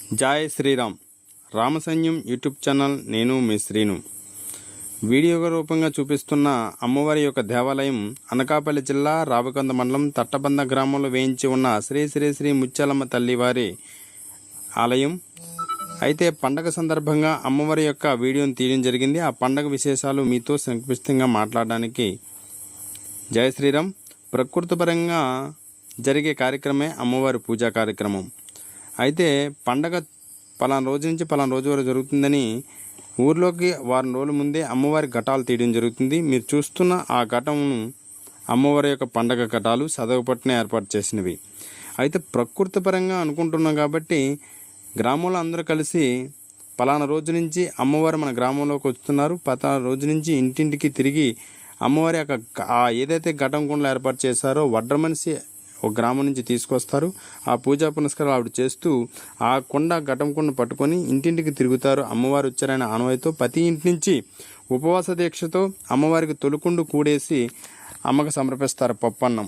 జై Sriram రామసైన్యం YouTube channel. నేను మీ Srinu. Video రూపంగా చూపిస్తున్న అమ్మవారి యొక్క దేవాలయం అనకాపల్లి జిల్లా రావికొండ మండలం తట్టబంద గ్రామంలో వేయించి ఉన్న శ్రీ శ్రీ శ్రీ ముత్యాలమ్మ తల్లివారి ఆలయం. అయితే పండగ సందర్భంగా అమ్మవారి యొక్క వీడియోని తీయడం జరిగింది. ఆ పండగ విశేషాలు మీతో సంక్షిప్తంగా మాట్లాడడానికి. జై శ్రీరామ్. ప్రకృతిపరంగా జరిగే కార్యక్రమే అమ్మవారి పూజా కార్యక్రమం. అయితే పండగ పలానా రోజు నుంచి పలానా రోజు వరకు జరుగుతుందని ఊర్లోకి వారం రోజుల ముందే అమ్మవారి ఘటాలు తీయడం జరుగుతుంది. మీరు చూస్తున్న ఆ ఘటమును అమ్మవారి యొక్క పండగ ఘటాలు సదవపట్నే ఏర్పాటు చేసినవి. అయితే ప్రకృతి పరంగా అనుకుంటున్నాం కాబట్టి గ్రామంలో అందరూ కలిసి పలానా రోజు నుంచి అమ్మవారు మన గ్రామంలోకి వస్తున్నారు, పలానా రోజు నుంచి ఇంటింటికి తిరిగి అమ్మవారి యొక్క ఏదైతే ఘటం కుండలు ఏర్పాటు చేశారో వడ్ర మనిషి ఒక గ్రామం నుంచి తీసుకొస్తారు. ఆ పూజా పునస్కారాలు ఆవిడ చేస్తూ ఆ ఘటం కుండ పట్టుకొని ఇంటింటికి తిరుగుతారు. అమ్మవారు వచ్చారనే ఆనవాయితో ప్రతి ఇంటి నుంచి ఉపవాస దీక్షతో అమ్మవారికి తొలుకుండు కూడేసి అమ్మకు సమర్పిస్తారు పప్పన్నం.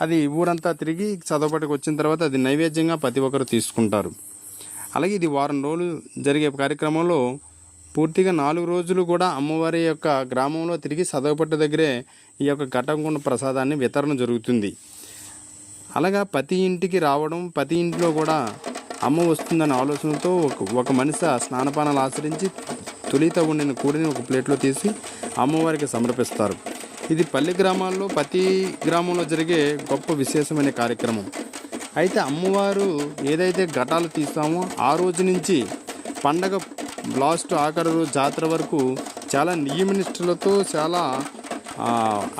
అది ఊరంతా తిరిగి చదవపటికి వచ్చిన తర్వాత అది నైవేద్యంగా ప్రతి ఒక్కరు తీసుకుంటారు. అలాగే ఇది వారం రోజులు జరిగే కార్యక్రమంలో పూర్తిగా 4 రోజులు కూడా అమ్మవారి యొక్క గ్రామంలో తిరిగి చదవపట్టు దగ్గరే ఈ యొక్క ఘటం కుండ ప్రసాదాన్ని వితరణ జరుగుతుంది. అలాగా ప్రతి ఇంటికి రావడం, ప్రతి ఇంట్లో కూడా అమ్మ వస్తుందనే ఆలోచనతో ఒక మనిషి స్నానపానాలు ఆచరించి తొలిత ఉండిన కూడిని ఒక ప్లేట్లో తీసి అమ్మవారికి సమర్పిస్తారు. ఇది పల్లె గ్రామాల్లో ప్రతి గ్రామంలో జరిగే గొప్ప విశేషమైన కార్యక్రమం. అయితే అమ్మవారు ఏదైతే ఘటాలు తీస్తామో ఆ రోజు నుంచి పండగ లాస్ట్ ఆఖరి రోజు జాతర వరకు చాలా నియమనిష్టలతో చాలా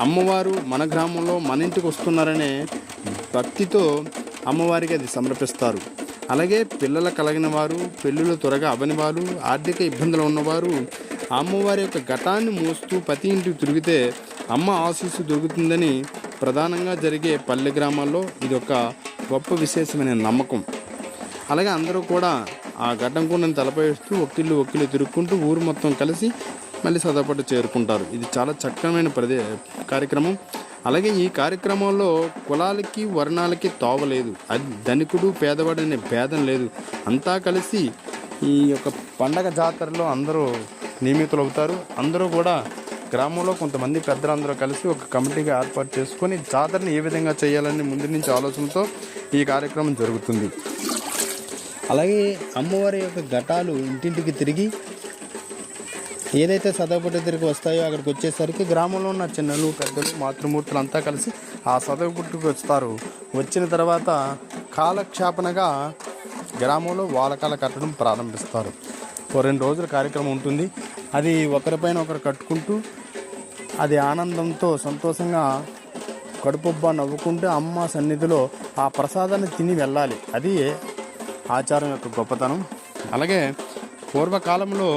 అమ్మవారు మన గ్రామంలో మన ఇంటికి వస్తున్నారనే భక్తితో అమ్మవారికి అది సమర్పిస్తారు. అలాగే పిల్లలు కలిగిన వారు, పెళ్ళిళ్ళు త్వరగా అవని వారు, ఆర్థిక ఇబ్బందులు ఉన్నవారు అమ్మవారి యొక్క ఘటాన్ని మోస్తూ ప్రతి ఇంటికి తిరిగితే అమ్మ ఆశీస్సు దొరుకుతుందని ప్రధానంగా జరిగే పల్లె గ్రామాల్లో ఇది ఒక గొప్ప విశేషమైన నమ్మకం. అలాగే అందరూ కూడా ఆ ఘటం కుండను తలపై వేస్తూ ఒక్కిళ్ళు తిరుక్కుంటూ ఊరు మొత్తం కలిసి మళ్ళీ సదపట్టు చేరుకుంటారు. ఇది చాలా చక్కమైన కార్యక్రమం. అలాగే ఈ కార్యక్రమంలో కులాలకి వర్ణాలకి తోవలేదు. అది ధనికుడు పేదవాడు అనే భేదం లేదు. అంతా కలిసి ఈ యొక్క పండగ జాతరలో అందరూ నియమితులవుతారు. అందరూ కూడా గ్రామంలో కొంతమంది పెద్దలందరూ కలిసి ఒక కమిటీగా ఏర్పాటు చేసుకొని జాతరని ఏ విధంగా చేయాలని ముందు నుంచి ఆలోచనతో ఈ కార్యక్రమం జరుగుతుంది. అలాగే అమ్మవారి యొక్క ఘటాలు ఇంటింటికి తిరిగి ఏదైతే సదవపట్టు తిరిగి వస్తాయో అక్కడికి వచ్చేసరికి గ్రామంలో ఉన్న చిన్నలు పెద్దలు మాతృమూర్తులు అంతా కలిసి ఆ సదవపట్టుకు వస్తారు. వచ్చిన తర్వాత కాలక్షేపణగా గ్రామంలో వాలకాల కట్టడం ప్రారంభిస్తారు. 2 రోజుల కార్యక్రమం ఉంటుంది. అది ఒకరిపైన ఒకరు కట్టుకుంటూ అది ఆనందంతో సంతోషంగా కడుపుబ్బా నవ్వుకుంటూ అమ్మ సన్నిధిలో ఆ ప్రసాదాన్ని తిని వెళ్ళాలి. అది ఆచారం యొక్క గొప్పతనం. అలాగే పూర్వకాలంలో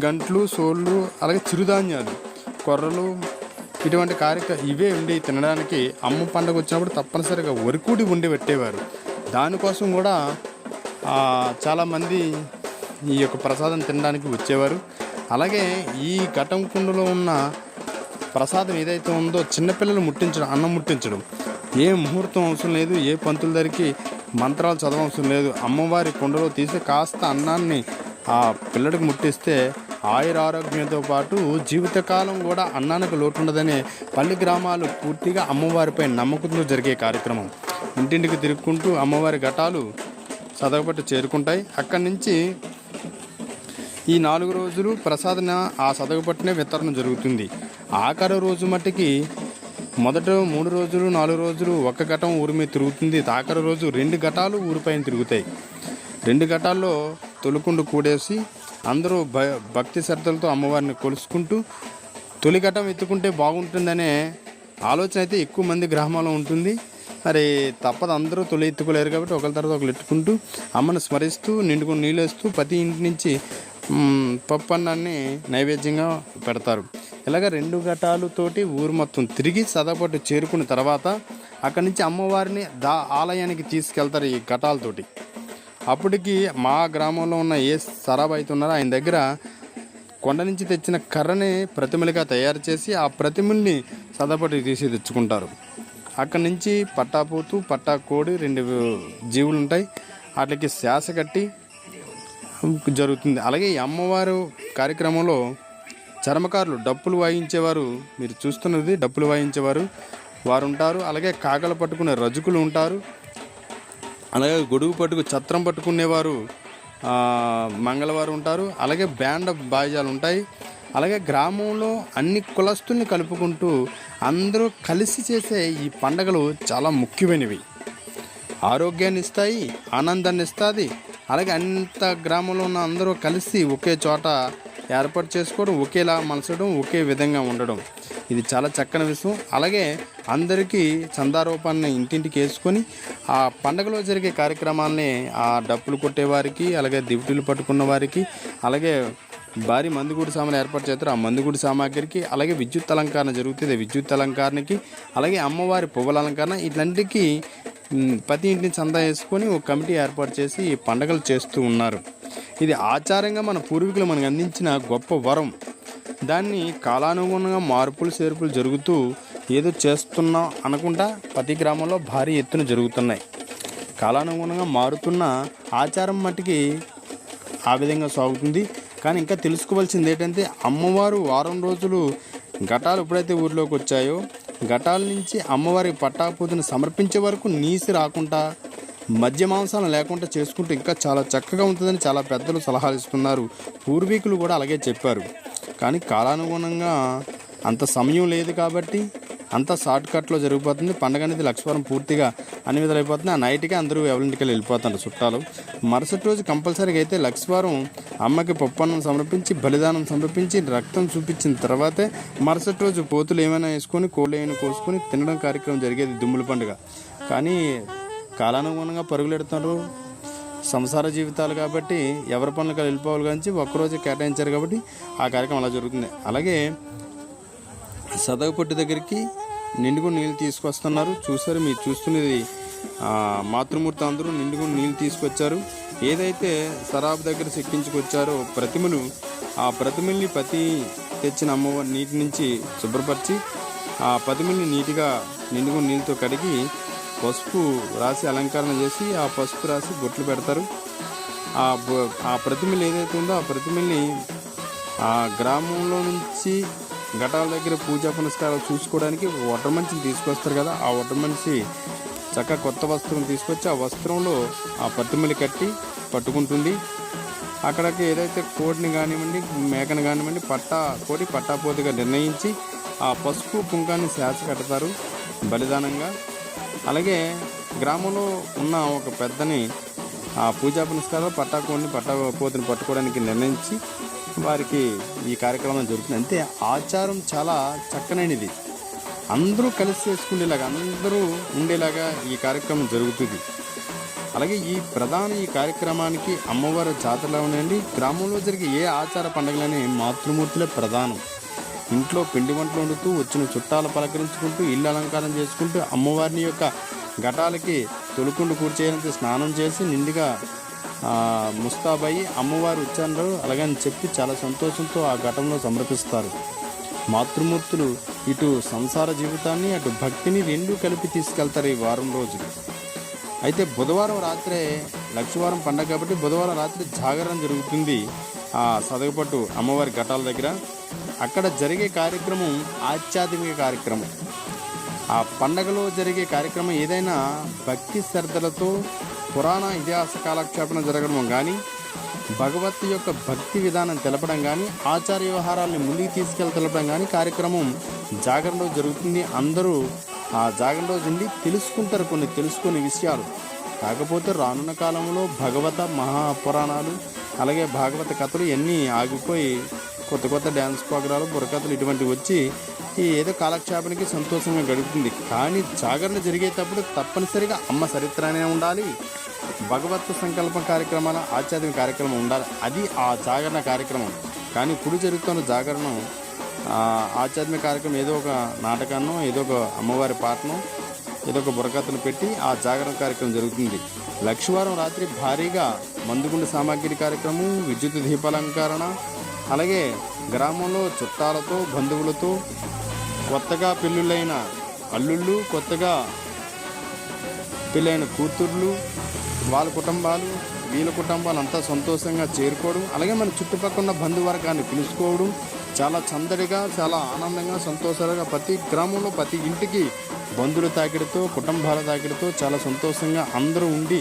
గంట్లు, సోళ్ళు, అలాగే చిరుధాన్యాలు, కొర్రలు ఇటువంటి ఇవే ఉండి తినడానికి అమ్మ పండుగ వచ్చినప్పుడు తప్పనిసరిగా వరికూడి ఉండి పెట్టేవారు. దానికోసం కూడా చాలామంది ఈ యొక్క ప్రసాదం తినడానికి వచ్చేవారు. అలాగే ఈ ఘటం కుండలో ఉన్న ప్రసాదం ఏదైతే ఉందో చిన్నపిల్లలు ముట్టించడం, అన్నం ముట్టించడం, ఏ ముహూర్తం అవసరం లేదు, ఏ పంతుల దగ్గరికి మంత్రాలు చదవవసరం లేదు. అమ్మవారి కుండలో తీసి కాస్త అన్నాన్ని ఆ పిల్లడికి ముట్టిస్తే ఆయురారోగ్యంతో పాటు జీవితకాలం కూడా అన్నానికి లోటు ఉండదనే పల్లె గ్రామాలు పూర్తిగా అమ్మవారిపై నమ్మకంతో జరిగే కార్యక్రమం. ఇంటింటికి తిరుక్కుంటూ అమ్మవారి ఘటాలు సదవపట్టు చేరుకుంటాయి. అక్కడి నుంచి ఈ 4 రోజులు ప్రసాదన ఆ సదవపట్టునే వితరణ జరుగుతుంది. ఆఖరి రోజు మట్టికి మొదట 3 రోజులు 4 రోజులు ఒక ఘటం ఊరి మీద తిరుగుతుంది. ఆఖరి రోజు 2 ఘటాలు ఊరిపైన తిరుగుతాయి. 2 ఘటాల్లో తొలుకుండు కూడేసి అందరూ భక్తి శ్రద్ధలతో అమ్మవారిని కొలుసుకుంటూ తొలి ఘటం ఎత్తుకుంటే బాగుంటుందనే ఆలోచన అయితే ఎక్కువ మంది గ్రామాల్లో ఉంటుంది. మరి తప్పదు, అందరూ తొలి ఎత్తుకోలేరు కాబట్టి ఒకరి తర్వాత ఒకరు ఎత్తుకుంటూ అమ్మను స్మరిస్తూ నిండుకుని నీళ్ళు వేస్తూ ప్రతి ఇంటి నుంచి పప్పన్నాన్ని నైవేద్యంగా పెడతారు. ఇలాగ 2 ఘటాలతోటి ఊరు మొత్తం తిరిగి సదపట్టు చేరుకున్న తర్వాత అక్కడి నుంచి అమ్మవారిని ఆలయానికి తీసుకెళ్తారు ఈ ఘటాలతోటి. అప్పటికి మా గ్రామంలో ఉన్న ఏ సరాబ్ అవుతున్నారో ఆయన దగ్గర కొండ నుంచి తెచ్చిన కర్రని ప్రతిమలుగా తయారు చేసి ఆ ప్రతిమల్ని సదపట్టుకు తీసి తెచ్చుకుంటారు. అక్కడి నుంచి పట్టాపోతు, పట్టాకోడి 2 జీవులు ఉంటాయి. వాటికి శ్వాస కట్టి జరుగుతుంది. అలాగే ఈ అమ్మవారు కార్యక్రమంలో చర్మకారులు డప్పులు వాయించేవారు, మీరు చూస్తున్నది డప్పులు వాయించేవారు వారు ఉంటారు. అలాగే కాకలు పట్టుకునే రజకులు ఉంటారు. అలాగే గొడుగు పట్టుకు ఛత్రం పట్టుకునేవారు మంగళవారు ఉంటారు. అలాగే బ్యాండ్ బాజాలు ఉంటాయి. అలాగే గ్రామంలో అన్ని కులస్తుల్ని కలుపుకుంటూ అందరూ కలిసి చేసే ఈ పండగలు చాలా ముఖ్యమైనవి. ఆరోగ్యాన్ని ఇస్తాయి, ఆనందాన్ని ఇస్తుంది. అలాగే అంత గ్రామంలో ఉన్న అందరూ కలిసి ఒకే చోట ఏర్పాటు చేసుకోవడం, ఒకేలా మనసడం, ఒకే విధంగా ఉండడం, ఇది చాలా చక్కని విషయం. అలాగే అందరికీ చందారూపాన్ని ఇంటింటికి వేసుకొని ఆ పండగలో జరిగే కార్యక్రమాలని ఆ డప్పులు కొట్టేవారికి, అలాగే దివిటీలు పట్టుకున్న వారికి, అలాగే భారీ మందుగుడి సామాన్లు ఏర్పాటు చేస్తారు. ఆ మందుగుడి సామాగ్రికి, అలాగే విద్యుత్ అలంకరణ జరుగుతుంది. విద్యుత్ అలంకరణకి, అలాగే అమ్మవారి పువ్వుల అలంకరణ, ఇట్లాంటికి ప్రతి ఇంటిని చందా వేసుకొని ఒక కమిటీ ఏర్పాటు చేసి పండగలు చేస్తూ ఉన్నారు. ఇది ఆచారంగా మన పూర్వీకులు మనకు అందించిన గొప్ప వరం. దాన్ని కాలానుగుణంగా మార్పులు చేర్పులు జరుగుతూ ఏదో చేస్తున్నాం అనుకుంటా ప్రతి గ్రామంలో భారీ ఎత్తున జరుగుతున్నాయి. కాలానుగుణంగా మారుతున్న ఆచారం మట్టికి ఆ విధంగా సాగుతుంది. కానీ ఇంకా తెలుసుకోవాల్సింది ఏంటంటే, అమ్మవారు వారం రోజులు ఘటాలు ఎప్పుడైతే ఊరిలోకి వచ్చాయో, ఘటాల నుంచి అమ్మవారి పట్టాపూజను సమర్పించే వరకు నీసి రాకుండా, మద్య మాంసాలు లేకుండా చేసుకుంటూ ఇంకా చాలా చక్కగా ఉంటుందని చాలా పెద్దలు సలహాలు ఇస్తున్నారు. పూర్వీకులు కూడా అలాగే చెప్పారు. కానీ కాలానుగుణంగా అంత సమయం లేదు కాబట్టి అంతా షార్ట్ కట్లో జరిగిపోతుంది. పండగ అనేది లక్షవారం పూర్తిగా అన్ని విధాలు అయిపోతుంది. ఆ నైట్గా అందరూ ఎవరింటికి వెళ్ళిపోతారు చుట్టాలు. మరుసటి రోజు కంపల్సరీగా అయితే లక్షవారం అమ్మకి పప్పన్నం సమర్పించి, బలిదానం సమర్పించి, రక్తం చూపించిన తర్వాతే మరుసటి రోజు పోతులు ఏమైనా వేసుకొని, కోళ్ళు ఏమైనా కోసుకొని తినడం కార్యక్రమం జరిగేది దుమ్ముల పండుగ. కానీ కాలానుగుణంగా పరుగులెడుతున్నారు, సంసార జీవితాలు కాబట్టి ఎవరి పనులకు వెళ్ళిపోవాలి కానీ ఒక్కరోజు కేటాయించారు కాబట్టి ఆ కార్యక్రమం అలా జరుగుతుంది. అలాగే సదగపొట్టి దగ్గరికి నిండుగుని నీళ్ళు తీసుకొస్తున్నారు. చూసారు, మీరు చూస్తున్నది మాతృమూర్తి అందరూ నిండుగుని నీళ్ళు తీసుకొచ్చారు. ఏదైతే సరాబ్ దగ్గర చెక్కించుకొచ్చారో ప్రతిమలు, ఆ ప్రతిమల్ని ప్రతి తెచ్చిన అమ్మవారి నీటి నుంచి శుభ్రపరిచి ఆ ప్రతిమల్ని నీట్గా నిండుగుని నీళ్ళతో కడిగి పసుపు రాసి అలంకరణ చేసి ఆ పసుపు రాసి బొట్లు పెడతారు. ఆ ప్రతిమలు ఏదైతే ఉందో ఆ ప్రతిమల్ని ఆ గ్రామంలో నుంచి ఘటాల దగ్గర పూజా పునస్కారాలు చూసుకోవడానికి ఒట్ట మనిషిని తీసుకొస్తారు కదా. ఆ ఒట్ట మనిషి చక్కగా కొత్త వస్త్రం తీసుకొచ్చి ఆ వస్త్రంలో ఆ ప్రతిమలు కట్టి పట్టుకుంటుంది. అక్కడికి ఏదైతే కోడిని కానివ్వండి, మేకను కానివ్వండి, కోడి పట్టాపోతుగా నిర్ణయించి ఆ పసుపు కుంకాన్ని శాస కడతారు బలిదానంగా. అలాగే గ్రామంలో ఉన్న ఒక పెద్దని ఆ పూజా పునస్కారాలు పట్టాపోతుని పట్టుకోవడానికి నిర్ణయించి వారికి ఈ కార్యక్రమం జరుగుతుంది. అంతే ఆచారం చాలా చక్కనైనది. అందరూ కలిసి చేసుకునేలాగా, అందరూ ఉండేలాగా ఈ కార్యక్రమం జరుగుతుంది. అలాగే ఈ కార్యక్రమానికి అమ్మవారి జాతరలో ఉండండి. గ్రామంలో జరిగే ఏ ఆచార పండుగలనే మాతృమూర్తులే ప్రధానం. ఇంట్లో పిండి వంటలు వండుతూ వచ్చిన చుట్టాలు పలకరించుకుంటూ ఇల్లు అలంకారం చేసుకుంటూ అమ్మవారిని యొక్క ఘటాలకి తొలుకుండు కూర్చేయంత స్నానం చేసి నిండుగా ముస్తాబయ్యి అమ్మవారు వచ్చారు అలాగని చెప్పి చాలా సంతోషంతో ఆ ఘటంలో సమర్పిస్తారు. మాతృమూర్తులు ఇటు సంసార జీవితాన్ని అటు భక్తిని రెండూ కలిపి తీసుకెళ్తారు ఈ వారం రోజులు. అయితే బుధవారం రాత్రే లక్షవారం పండగ కాబట్టి బుధవారం రాత్రి జాగరణ జరుగుతుంది ఆ సదగపట్టు అమ్మవారి ఘటాల దగ్గర. అక్కడ జరిగే కార్యక్రమం ఆధ్యాత్మిక కార్యక్రమం. ఆ పండగలో జరిగే కార్యక్రమం ఏదైనా భక్తి శ్రద్ధలతో పురాణ ఇతిహాస కాలక్షేపణ జరగడం కానీ, భగవత్ యొక్క భక్తి విధానం తెలపడం కానీ, ఆచార వ్యవహారాలని ముందుకు తెలపడం కానీ కార్యక్రమం జాగరణ రోజు జరుగుతుంది. అందరూ ఆ జాగరణ రోజు నుండి తెలుసుకుంటారు తెలుసుకునే విషయాలు. కాకపోతే రానున్న కాలంలో భగవత మహాపురాణాలు అలాగే భాగవత కథలు ఇవన్నీ ఆగిపోయి కొత్త డ్యాన్స్ ప్రోగ్రాలు, బుర్రకథలు ఇటువంటివి వచ్చి ఈ ఏదో కాలక్షేపానికి సంతోషంగా గడుపుతుంది. కానీ జాగరణ జరిగేటప్పుడు తప్పనిసరిగా అమ్మ చరిత్రనే ఉండాలి, భగవత్ సంకల్ప కార్యక్రమాల ఆధ్యాత్మిక కార్యక్రమం ఉండాలి. అది ఆ జాగరణ కార్యక్రమం. కానీ ఇప్పుడు జరుగుతున్న జాగరణం ఆధ్యాత్మిక కార్యక్రమం ఏదో ఒక నాటకాన్నో, ఏదో ఒక అమ్మవారి పాటనో, ఏదో ఒక బుర్రకథను పెట్టి ఆ జాగరణ కార్యక్రమం జరుగుతుంది. లక్షవారం రాత్రి భారీగా మందుగుండు సామాగ్రి కార్యక్రమం, విద్యుత్ దీపాలంకరణ, అలాగే గ్రామంలో చుట్టాలతో బంధువులతో కొత్తగా పెళ్ళిళ్ళైన అల్లుళ్ళు, కొత్తగా పెళ్ళైన కూతుర్లు, వాళ్ళ కుటుంబాలు వీళ్ళ కుటుంబాలు అంతా సంతోషంగా చేరుకోవడం, అలాగే మన చుట్టుపక్కల ఉన్న బంధువర్గాన్ని పిలుచుకోవడం చాలా చందడిగా, చాలా ఆనందంగా, సంతోషాలుగా ప్రతి గ్రామంలో ప్రతి ఇంటికి బంధువుల తాకిడితో, కుటుంబాల తాకిడితో చాలా సంతోషంగా అందరూ ఉండి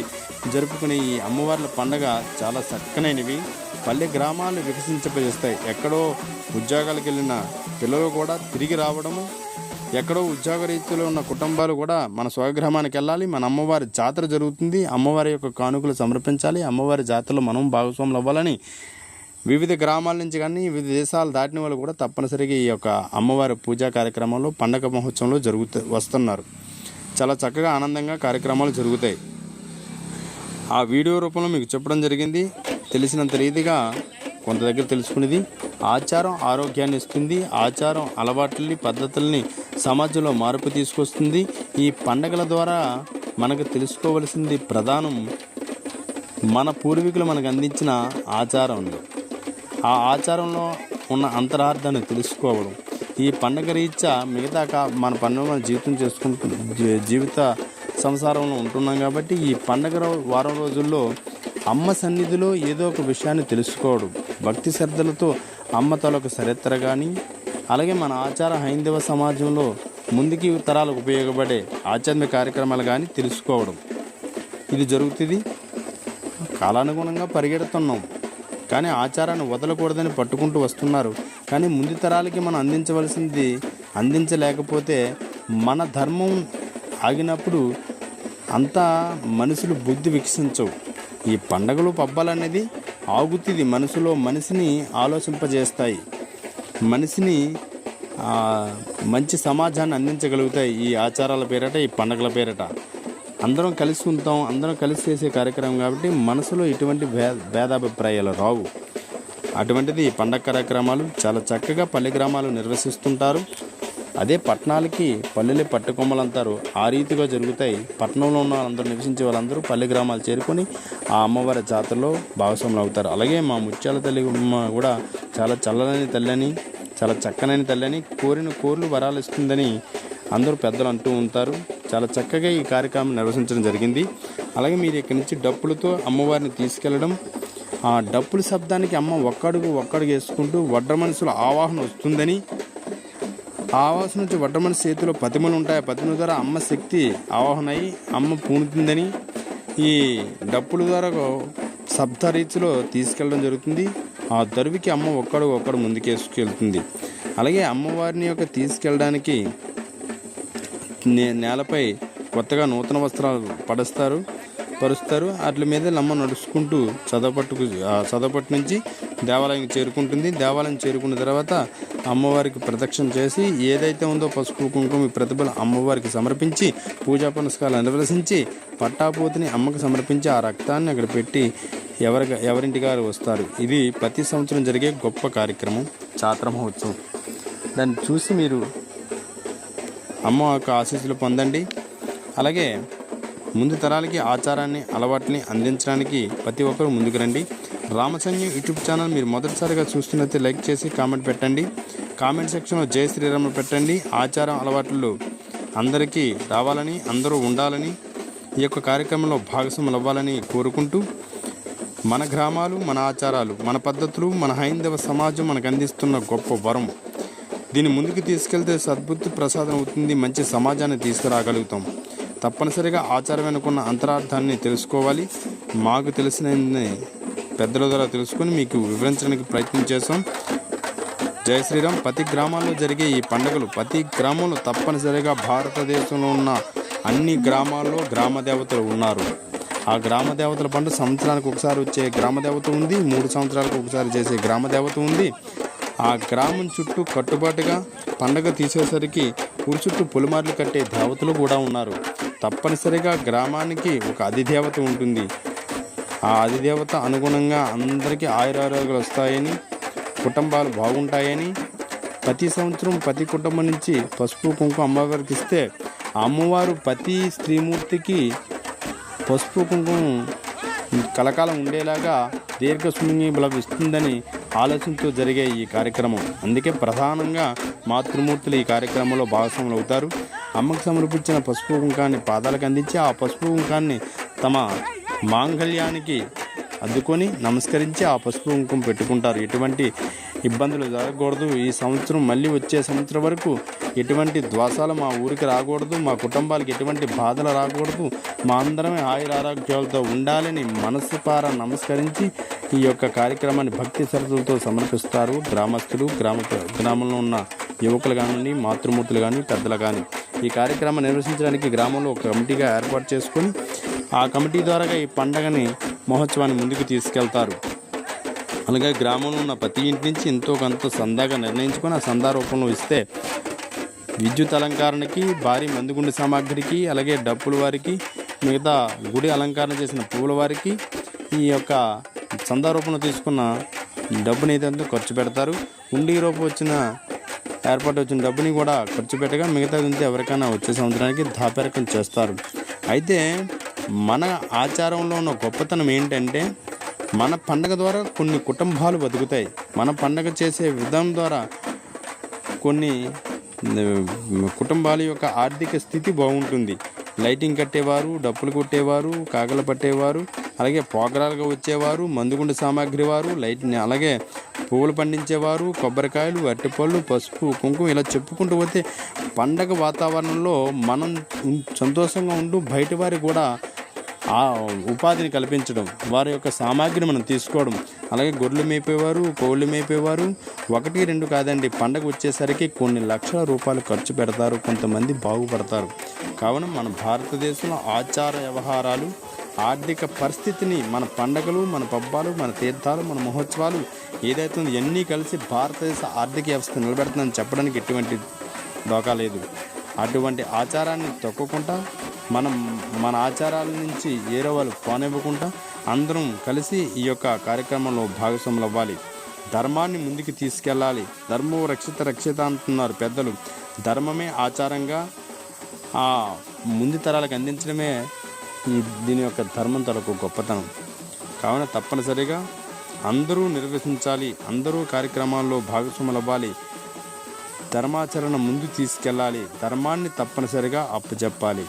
జరుపుకునే ఈ అమ్మవార్ల పండగ చాలా చక్కనైనవి. పల్లె గ్రామాలు వికసించపజేస్తాయి. ఎక్కడో ఉద్యోగాలకు వెళ్ళిన పిల్లలు కూడా తిరిగి రావడము, ఎక్కడో ఉద్యోగ రీతిలో ఉన్న కుటుంబాలు కూడా మన స్వగ్రామానికి వెళ్ళాలి. మన అమ్మవారి జాతర జరుగుతుంది, అమ్మవారి యొక్క కానుకలు సమర్పించాలి, అమ్మవారి జాతరలో మనం భాగస్వాములు అవ్వాలని వివిధ గ్రామాల నుంచి కానీ వివిధ దేశాలు దాటిన వాళ్ళు కూడా తప్పనిసరిగా ఈ యొక్క అమ్మవారి పూజా కార్యక్రమంలో పండగ మహోత్సవంలో వస్తున్నారు. చాలా చక్కగా ఆనందంగా కార్యక్రమాలు జరుగుతాయి. ఆ వీడియో రూపంలో మీకు చెప్పడం జరిగింది. తెలిసినంత రీతిగా కొంత దగ్గర తెలుసుకునేది. ఆచారం ఆరోగ్యాన్ని ఇస్తుంది. ఆచారం అలవాట్లని పద్ధతుల్ని సమాజంలో మార్పు తీసుకొస్తుంది. ఈ పండగల ద్వారా మనకు తెలుసుకోవలసింది ప్రధానం మన పూర్వీకులు మనకు అందించిన ఆచారం. ఆ ఆచారంలో ఉన్న అంతరార్థాన్ని తెలుసుకోవడం. ఈ పండగ రీత్యా మిగతా మన పండుగ మన జీవిత సంసారంలో ఉంటున్నాం కాబట్టి ఈ పండగ వారం రోజుల్లో అమ్మ సన్నిధిలో ఏదో ఒక విషయాన్ని తెలుసుకోవడం, భక్తి శ్రద్ధలతో అమ్మ తాలూకు చరిత్ర కానీ, అలాగే మన ఆచార హైందవ సమాజంలో ముందుకి తరాలకు ఉపయోగపడే ఆధ్యాత్మిక కార్యక్రమాలు కానీ తెలుసుకోవడం ఇది జరుగుతుంది. కాలానుగుణంగా పరిగెడుతున్నాం కానీ ఆచారాన్ని వదలకూడదని పట్టుకుంటూ వస్తున్నారు. కానీ ముందు తరాలకి మనం అందించవలసింది అందించలేకపోతే మన ధర్మం ఆగినప్పుడు అంతా మనుషులు బుద్ధి వికసించవు. ఈ పండగలు పబ్బాలు అనేది ఆగుతుంది మనసులో, మనిషిని ఆలోచింపజేస్తాయి, మనిషిని మంచి సమాజాన్ని అందించగలుగుతాయి. ఈ ఆచారాల పేరట, ఈ పండగల పేరట అందరం కలిసి ఉంటాం, అందరం కలిసి చేసే కార్యక్రమం కాబట్టి మనసులో ఎటువంటి భేదాభిప్రాయాలు రావు. అటువంటిది ఈ పండగ కార్యక్రమాలు చాలా చక్కగా పల్లె గ్రామాలు నిర్వహిస్తుంటారు. అదే పట్టణాలకి పల్లెలే పట్టుకొమ్మలు అంటారు, ఆ రీతిగా జరుగుతాయి. పట్టణంలో ఉన్న వాళ్ళందరూ నివసించే వాళ్ళందరూ పల్లె గ్రామాలు చేరుకొని ఆ అమ్మవారి జాతరలో భాగస్వాములు అవుతారు. అలాగే మా ముత్యాల తల్లి కూడా చాలా చల్లని తల్లని, చాలా చక్కనైన తల్లని, కోరిన కోర్లు వరాలు ఇస్తుందని అందరూ పెద్దలు అంటూ ఉంటారు. చాలా చక్కగా ఈ కార్యక్రమం నిర్వహించడం జరిగింది. అలాగే మీరు ఇక్కడి నుంచి డప్పులతో అమ్మవారిని తీసుకెళ్ళడం, ఆ డప్పుల శబ్దానికి అమ్మ ఒక్కడుగు వేసుకుంటూ వడ్ర మనుషుల ఆవాహన వస్తుందని, ఆ ఆవాసన నుంచి వడ్ర మనిషి చేతిలో పతిమలు ఉంటాయి, పతిమల ద్వారా అమ్మ శక్తి ఆవాహన అయి అమ్మ పూనుతుందని ఈ డప్పుల ద్వారా శబ్ద రీతిలో తీసుకెళ్ళడం జరుగుతుంది. ఆ దరువికి అమ్మ ఒక్కడు ముందుకేసుకెళ్తుంది. అలాగే అమ్మవారిని యొక్క తీసుకెళ్ళడానికి నేలపై కొత్తగా వస్త్రాలు పరుస్తారు. వాటి మీద అమ్మ నడుచుకుంటూ చదవపట్టు నుంచి దేవాలయం చేరుకుంటుంది. దేవాలయం చేరుకున్న తర్వాత అమ్మవారికి ప్రదక్షిణ చేసి ఏదైతే ఉందో పసుపు కుంకుమ ప్రతిభలు అమ్మవారికి సమర్పించి పూజా పునస్కారాలు నిర్వహించి పట్టాపోతిని అమ్మకు సమర్పించి ఆ రక్తాన్ని అక్కడ పెట్టి ఎవరింటిగారు వస్తారు. ఇది ప్రతి సంవత్సరం జరిగే గొప్ప కార్యక్రమం జాతర మహోత్సవం. దాన్ని చూసి మీరు అమ్మ యొక్క ఆశీస్సులు పొందండి. అలాగే ముందు తరాలకి ఆచారాన్ని అలవాటుని అందించడానికి ప్రతి ఒక్కరూ ముందుకు రండి. రామసైన్యం యూట్యూబ్ ఛానల్ మీరు మొదటిసారిగా చూస్తున్నట్లయితే లైక్ చేసి కామెంట్ పెట్టండి. కామెంట్ సెక్షన్లో జై శ్రీరామ్ పెట్టండి. ఆచారం అలవాట్లు అందరికీ రావాలని, అందరూ ఉండాలని, ఈ యొక్క కార్యక్రమంలో భాగస్వాములు అవ్వాలని కోరుకుంటూ మన గ్రామాలు, మన ఆచారాలు, మన పద్ధతులు, మన హైందవ సమాజం మనకు అందిస్తున్న గొప్ప వరం. దీన్ని ముందుకు తీసుకెళ్తే సద్బుద్ధి ప్రసాదం అవుతుంది, మంచి సమాజాన్ని తీసుకురాగలుగుతాం. తప్పనిసరిగా ఆచారం వెనుకున్న అంతరార్థాన్ని తెలుసుకోవాలి. మాకు తెలిసిన పెద్దల ద్వారా తెలుసుకొని మీకు వివరించడానికి ప్రయత్నం చేస్తాం. జై శ్రీరామ్. ప్రతి గ్రామాల్లో జరిగే ఈ పండుగలు ప్రతి గ్రామంలో తప్పనిసరిగా భారతదేశంలో ఉన్న అన్ని గ్రామాల్లో గ్రామ దేవతలు ఉన్నారు. ఆ గ్రామ దేవతల పండుగ సంవత్సరానికి ఒకసారి వచ్చే గ్రామ దేవత ఉంది, 3 సంవత్సరాలకు ఒకసారి చేసే గ్రామ దేవత ఉంది. ఆ గ్రామం చుట్టూ కట్టుబాటుగా పండగ తీసేసరికి ఊరి చుట్టూ పులిమార్లు కట్టే దేవతలు కూడా ఉన్నారు. తప్పనిసరిగా గ్రామానికి ఒక అధిదేవత ఉంటుంది. ఆ అధిదేవత అనుగుణంగా అందరికీ ఆయురారోగ్యాలు వస్తాయని, కుటుంబాలు బాగుంటాయని ప్రతి సంవత్సరం ప్రతి కుటుంబం నుంచి పసుపు కుంకుమ అమ్మవారికి ఇస్తే అమ్మవారు ప్రతి స్త్రీమూర్తికి పసుపు కుంకుమ కలకాలం ఉండేలాగా దీర్ఘసుమంగి లభిస్తుందని ఆలోచనతో జరిగే ఈ కార్యక్రమం. అందుకే ప్రధానంగా మాతృమూర్తులు ఈ కార్యక్రమంలో భాగస్వాములు అవుతారు. అమ్మకు సమర్పించిన పసుపు కుంకాన్ని పాదాలకు అందించి ఆ పసుపు కుంకాన్ని తమ మాంగళ్యానికి అద్దుకొని నమస్కరించి ఆ పసుపు కుంకుమ పెట్టుకుంటారు. ఎటువంటి ఇబ్బందులు జరగకూడదు, ఈ సంవత్సరం మళ్ళీ వచ్చే సంవత్సరం వరకు ఎటువంటి ద్వాసాలు మా ఊరికి రాకూడదు, మా కుటుంబాలకు ఎటువంటి బాధలు రాకూడదు, మా అందరమే ఆయురారోగ్యాలతో ఉండాలని మనసుపారా నమస్కరించి ఈ యొక్క కార్యక్రమాన్ని భక్తి శ్రద్ధలతో సమర్పిస్తారు గ్రామస్తులు, గ్రామంలో ఉన్న యువకులు కానివ్వండి, మాతృమూర్తులు కానీ, పెద్దలు కానీ. ఈ కార్యక్రమం నిర్వహించడానికి గ్రామంలో ఒక కమిటీగా ఏర్పాటు చేసుకొని ఆ కమిటీ ద్వారా ఈ పండగని మహోత్సవాన్ని ముందుకు తీసుకెళ్తారు. అలాగే గ్రామంలో ఉన్న ప్రతి ఇంటి నుంచి ఎంతో కొంత సందాగా నిర్ణయించుకొని ఆ సందా రూపంలో ఇస్తే విద్యుత్ అలంకరణకి, భారీ మందుగుండు సామాగ్రికి, అలాగే డప్పుల వారికి, మిగతా గుడి అలంకరణ చేసిన పువ్వుల వారికి ఈ యొక్క సందా రూపంలో తీసుకున్న డబ్బుని ఏదైతే ఖర్చు పెడతారు. ఉండి రూపం ఏర్పాటు వచ్చిన డబ్బుని కూడా ఖర్చు పెట్టగా మిగతాది ఉంటే ఎవరికైనా వచ్చే సంవత్సరానికి దాపరికం చేస్తారు. అయితే మన ఆచారంలో ఉన్న గొప్పతనం ఏంటంటే మన పండగ ద్వారా కొన్ని కుటుంబాలు బతుకుతాయి. మన పండగ చేసే విధానం ద్వారా కొన్ని కుటుంబాల యొక్క ఆర్థిక స్థితి బాగుంటుంది. లైటింగ్ కట్టేవారు, డప్పులు కొట్టేవారు, కాకలు పట్టేవారు, అలాగే పోగరాలుగా వచ్చేవారు, మందుగుండు సామాగ్రి వారు, అలాగే పువ్వులు పండించేవారు, కొబ్బరికాయలు, అరటిపళ్ళు, పసుపు, కుంకుమ ఇలా చెప్పుకుంటూ పోతే పండగ వాతావరణంలో మనం సంతోషంగా ఉంటూ బయట వారికి కూడా ఆ ఉపాధిని కల్పించడం, వారి యొక్క సామాగ్రిని మనం తీసుకోవడం. అలాగే గొర్రెలు మేపేవారు, కోళ్ళు మేపేవారు, 1-2 కాదండి, పండగ వచ్చేసరికి కొన్ని లక్షల రూపాయలు ఖర్చు పెడతారు. కొంతమంది బాగుపడతారు. కావున మన భారతదేశంలో ఆచార వ్యవహారాలు, ఆర్థిక పరిస్థితిని, మన పండగలు, మన పబ్బాలు, మన తీర్థాలు, మన మహోత్సవాలు ఏదైతే ఉందో ఇవన్నీ కలిసి భారతదేశ ఆర్థిక వ్యవస్థ నిలబెడుతుందని చెప్పడానికి ఎటువంటి డోకా లేదు. అటువంటి ఆచారాన్ని తొక్కకుండా మన ఆచారాల నుంచి ఏరో వాళ్ళు పోనివ్వకుండా అందరం కలిసి ఈ యొక్క కార్యక్రమంలో భాగస్వాములు అవ్వాలి. ధర్మాన్ని ముందుకు తీసుకెళ్ళాలి. ధర్మం రక్షిత అంటున్నారు పెద్దలు. ధర్మమే ఆచారంగా ఆ ముందు తరాలకు అందించడమే దీని యొక్క ధర్మం తరకు గొప్పతనం. కావున తప్పనిసరిగా అందరూ నిర్వహించాలి. అందరూ కార్యక్రమాల్లో భాగస్వాములు అవ్వాలి. ధర్మాచరణ ముందు తీసుకెళ్ళాలి. ధర్మాన్ని తప్పనిసరిగా అప్పచెప్పాలి.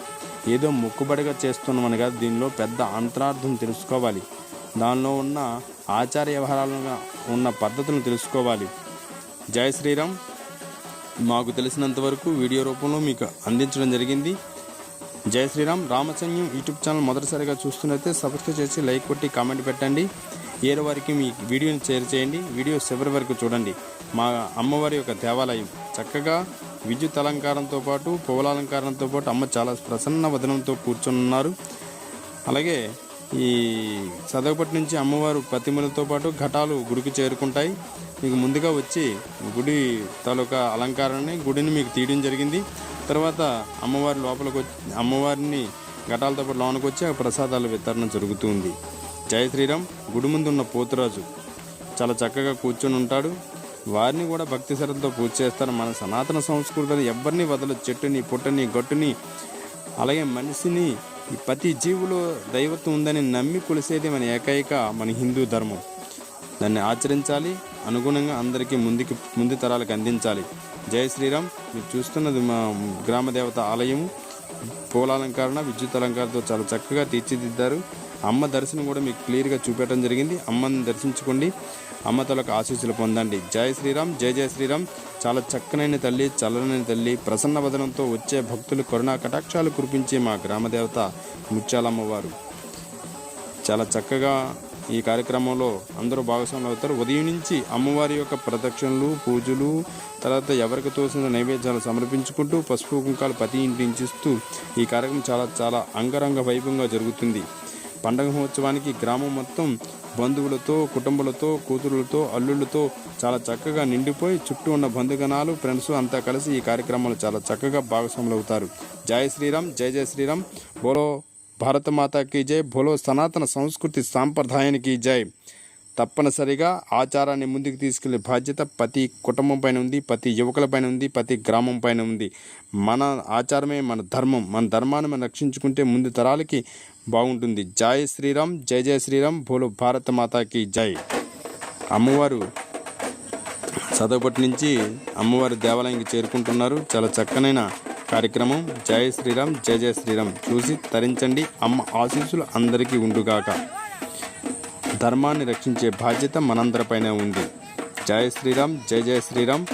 ఏదో మొక్కుబడిగా చేస్తున్నామని కాదు, దీనిలో పెద్ద అంతరార్థం తెలుసుకోవాలి. దానిలో ఉన్న ఆచార వ్యవహారాలుగా ఉన్న పద్ధతులను తెలుసుకోవాలి. జై శ్రీరామ్. మాకు తెలిసినంత వరకు వీడియో రూపంలో మీకు అందించడం జరిగింది. జై శ్రీరామ్. రామసైన్యం యూట్యూబ్ ఛానల్ మొదటిసారిగా చూస్తున్నైతే సబ్స్క్రైబ్ చేసి లైక్ కొట్టి కామెంట్ పెట్టండి. ఏరో వారికి మీ వీడియోని షేర్ చేయండి. వీడియో చివరి వరకు చూడండి. మా అమ్మవారి యొక్క దేవాలయం చక్కగా విద్యుత్ అలంకారంతో పాటు పువ్వుల అలంకారంతో పాటు అమ్మ చాలా ప్రసన్న వదనంతో కూర్చున్నారు. అలాగే ఈ సదగపటి నుంచి అమ్మవారు ప్రతిమలతో పాటు ఘటాలు గుడికి చేరుకుంటాయి. మీకు ముందుగా వచ్చి గుడి తాలూకా అలంకారాన్ని గుడిని మీకు తీయడం జరిగింది. తర్వాత అమ్మవారి లోపలికి వచ్చి అమ్మవారిని ఘటాలతో పాటు లోనికి వచ్చి ఆ ప్రసాదాల వితరణ జరుగుతుంది. జై శ్రీరామ్. గుడి ముందు ఉన్న పోతురాజు చాలా చక్కగా కూర్చొని ఉంటాడు. వారిని కూడా భక్తి శ్రద్ధతో పూజ చేస్తారు. మన సనాతన సంస్కృతిలో ఎవరిని వదల, చెట్టుని, పుట్టని, గట్టుని, అలాగే మనిషిని, ప్రతి జీవులో దైవత్వం ఉందని నమ్మి కొలిసేది మన హిందూ ధర్మం. దాన్ని ఆచరించాలి. అనుగుణంగా అందరికీ ముందు తరాలకు అందించాలి. జై శ్రీరామ్. మీరు చూస్తున్నది మా గ్రామ దేవత ఆలయము. పూలాలంకరణ, విద్యుత్ అలంకారంతో చాలా చక్కగా తీర్చిదిద్దారు. అమ్మ దర్శనం కూడా మీకు క్లియర్గా చూపెట్టడం జరిగింది. అమ్మని దర్శించుకోండి. అమ్మ తలకు ఆశీస్సులు పొందండి. జై శ్రీరామ్. జై జై శ్రీరామ్. చాలా చక్కనైన తల్లి, చల్లనైన తల్లి, ప్రసన్న వదనంతో వచ్చే భక్తులు కరుణా కటాక్షాలు కురిపించే మా గ్రామదేవత ముత్యాలమ్మవారు. చాలా చక్కగా ఈ కార్యక్రమంలో అందరూ భాగస్వాములు అవుతారు. ఉదయం నుంచి అమ్మవారి యొక్క ప్రదక్షిణలు, పూజలు, తర్వాత ఎవరికి తోసిన నైవేద్యాలు సమర్పించుకుంటూ పసుపు కుంకాలు ప్రతి ఇంటి నుంచి ఇస్తూ ఈ కార్యక్రమం చాలా చాలా అంగరంగ వైభవంగా జరుగుతుంది. పండగ మహోత్సవానికి గ్రామం మొత్తం బంధువులతో, కుటుంబాలతో, కూతురులతో, అల్లుళ్ళతో చాలా చక్కగా నిండిపోయి చుట్టూ ఉన్న బంధుగణాలు, ఫ్రెండ్స్ అంతా కలిసి ఈ కార్యక్రమాలు చాలా చక్కగా భాగస్వాములు అవుతారు. జై శ్రీరామ్. జై జై శ్రీరామ్. బోలో భారత మాతాకి జై. బోలో సనాతన సంస్కృతి సాంప్రదాయానికి జై. తప్పనిసరిగా ఆచారాన్ని ముందుకు తీసుకెళ్లే బాధ్యత ప్రతి కుటుంబం పైన ఉంది, ప్రతి యువకుల పైన ఉంది, ప్రతి గ్రామం పైన ఉంది. మన ఆచారమే మన ధర్మం. మన ధర్మాన్ని మనం రక్షించుకుంటే ముందు తరాలకి బాగుంటుంది. జై శ్రీరామ్. జై జై శ్రీరామ్. బోలో భారత మాతాకి జై. అమ్మవారు సదగపటి నుంచి అమ్మవారి దేవాలయానికి చేరుకుంటున్నారు. చాలా చక్కనైన కార్యక్రమం. జై శ్రీరామ్, జై జై శ్రీరామ్ చూసి తరించండి. అమ్మ ఆశీస్సులు అందరికీ ఉండుగాక. ధర్మాన్ని రక్షించే బాధ్యత మనందరిపైనే ఉంది. జై శ్రీరామ్, జై జై శ్రీరామ్.